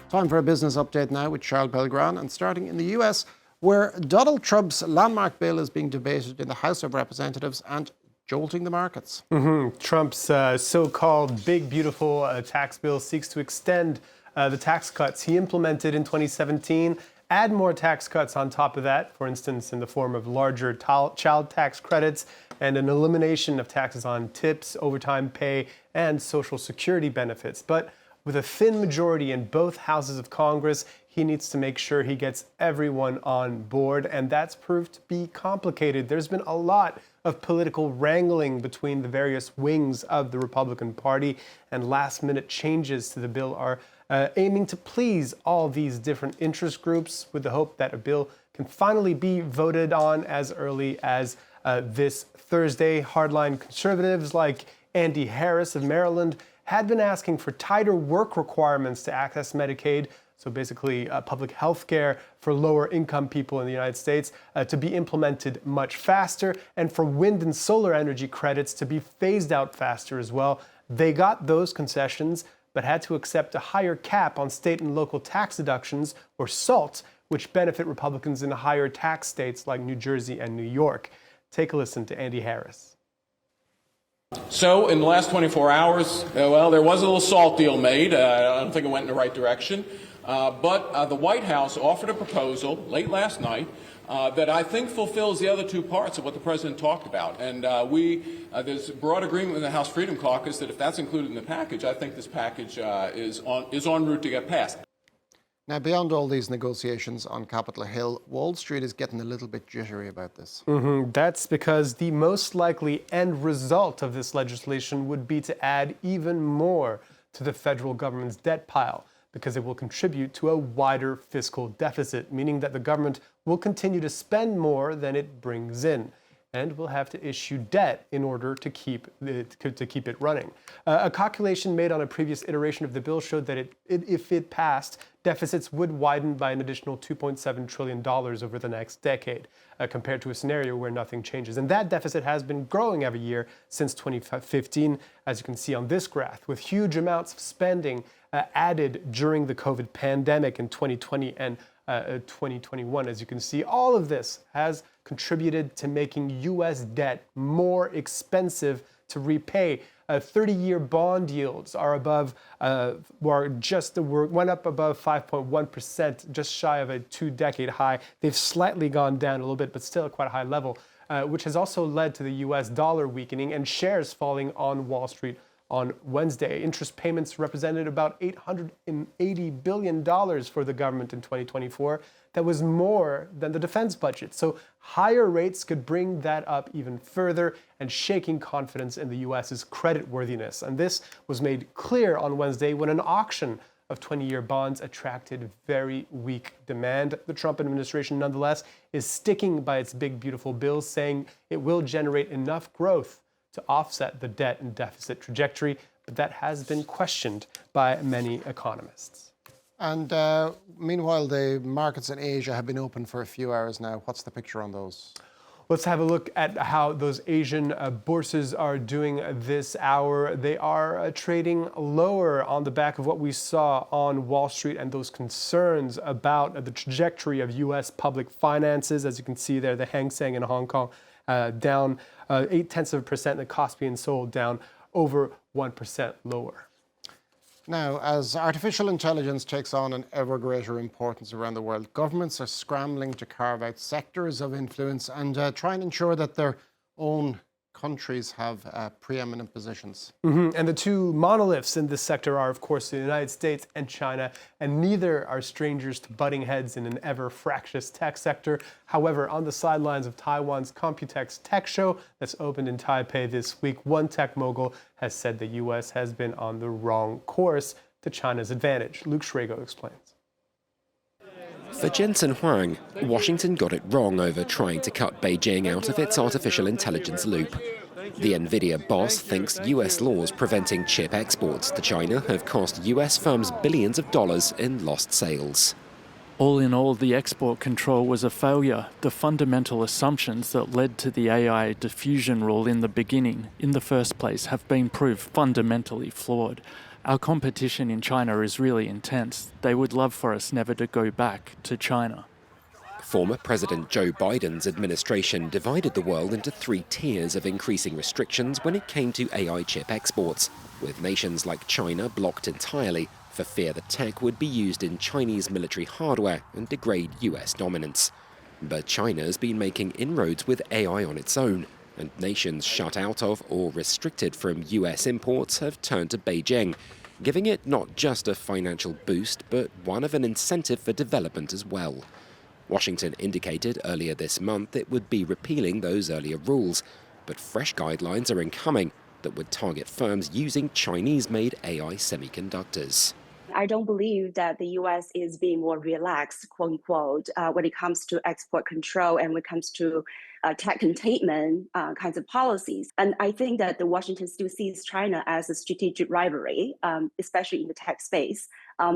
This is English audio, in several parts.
Time for a business update now with Charles Pellegrin, and starting in the US, where Donald Trump's landmark bill is being debated in the House of Representatives and jolting the markets. Trump's so-called big, beautiful tax bill seeks to extend the tax cuts he implemented in 2017, add more tax cuts on top of that, for instance, in the form of larger child tax credits and an elimination of taxes on tips, overtime pay, and Social Security benefits. But with a thin majority in both houses of Congress, he needs to make sure he gets everyone on board, and that's proved to be complicated. There's been a lot of political wrangling between the various wings of the Republican Party, and last-minute changes to the bill are aiming to please all these different interest groups with the hope that a bill can finally be voted on as early as this Thursday. Hardline conservatives like Andy Harris of Maryland had been asking for tighter work requirements to access Medicaid, so basically public health care for lower income people in the United States, to be implemented much faster, and for wind and solar energy credits to be phased out faster as well. They got those concessions, but had to accept a higher cap on state and local tax deductions, or SALT, which benefit Republicans in higher tax states like New Jersey and New York. Take a listen to Andy Harris. So in the last 24 hours, well, there was a little SALT deal made. I don't think it went in the right direction. But the White House offered a proposal late last night that I think fulfills the other two parts of what the president talked about. And there's broad agreement with the House Freedom Caucus that if that's included in the package, I think this package is en route to get passed. Now, beyond all these negotiations on Capitol Hill, Wall Street is getting a little bit jittery about this. That's because the most likely end result of this legislation would be to add even more to the federal government's debt pile, because it will contribute to a wider fiscal deficit, meaning that the government will continue to spend more than it brings in, and will have to issue debt in order to keep it running. A calculation made on a previous iteration of the bill showed that if it passed, deficits would widen by an additional $2.7 trillion over the next decade, compared to a scenario where nothing changes. And that deficit has been growing every year since 2015, as you can see on this graph, with huge amounts of spending added during the COVID pandemic in 2020 and 2021. As you can see, all of this has contributed to making U.S. debt more expensive to repay. 30-year bond yields are above, went up above 5.1%, just shy of a two-decade high. They've slightly gone down a little bit, but still at quite a high level, which has also led to the U.S. dollar weakening and shares falling on Wall Street on Wednesday. Interest payments represented about $880 billion for the government in 2024. That was more than the defense budget. So higher rates could bring that up even further and shaking confidence in the U.S.'s creditworthiness. And this was made clear on Wednesday when an auction of 20-year bonds attracted very weak demand. The Trump administration, nonetheless, is sticking by its big, beautiful bill, saying it will generate enough growth to offset the debt and deficit trajectory, but that has been questioned by many economists. And meanwhile, the markets in Asia have been open for a few hours now. What's the picture on those? Let's have a look at how those Asian bourses are doing this hour. They are trading lower on the back of what we saw on Wall Street and those concerns about the trajectory of U.S. public finances. As you can see there, the Hang Seng in Hong Kong down 0.8%, the Kospi in Seoul down over 1% lower. Now, as artificial intelligence takes on an ever greater importance around the world, governments are scrambling to carve out sectors of influence and try and ensure that their own countries have preeminent positions. And the two monoliths in this sector are, of course, the United States and China, and neither are strangers to butting heads in an ever-fractious tech sector. However, on the sidelines of Taiwan's Computex Tech Show that's opened in Taipei this week, one tech mogul has said the U.S. has been on the wrong course to China's advantage. Luke Schrago explains. For Jensen Huang, Washington got it wrong over trying to cut Beijing out of its artificial intelligence loop. The Nvidia boss thinks US laws preventing chip exports to China have cost US firms billions of dollars in lost sales. All in all, the export control was a failure. The fundamental assumptions that led to the AI diffusion rule in the beginning, in the first place, have been proved fundamentally flawed. Our competition in China is really intense. They would love for us never to go back to China. Former President Joe Biden's administration divided the world into 3 tiers of increasing restrictions when it came to AI chip exports, with nations like China blocked entirely for fear the tech would be used in Chinese military hardware and degrade US dominance. But China's been making inroads with AI on its own, and nations shut out of or restricted from US imports have turned to Beijing, giving it not just a financial boost, but one of an incentive for development as well. Washington indicated earlier this month it would be repealing those earlier rules, but fresh guidelines are incoming that would target firms using Chinese-made AI semiconductors. I don't believe that the U.S. is being more relaxed, quote unquote, when it comes to export control and when it comes to tech containment kinds of policies. And I think that Washington still sees China as a strategic rivalry, especially in the tech space.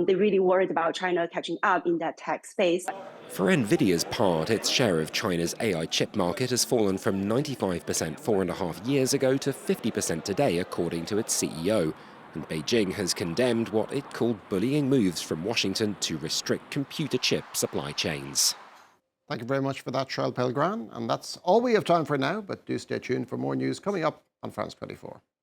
They're really worried about China catching up in that tech space. For Nvidia's part, its share of China's AI chip market has fallen from 95% 4.5 years ago to 50% today, according to its CEO. And Beijing has condemned what it called bullying moves from Washington to restrict computer chip supply chains. Thank you very much for that, Charles Pellegrin. And that's all we have time for now, but do stay tuned for more news coming up on France 24.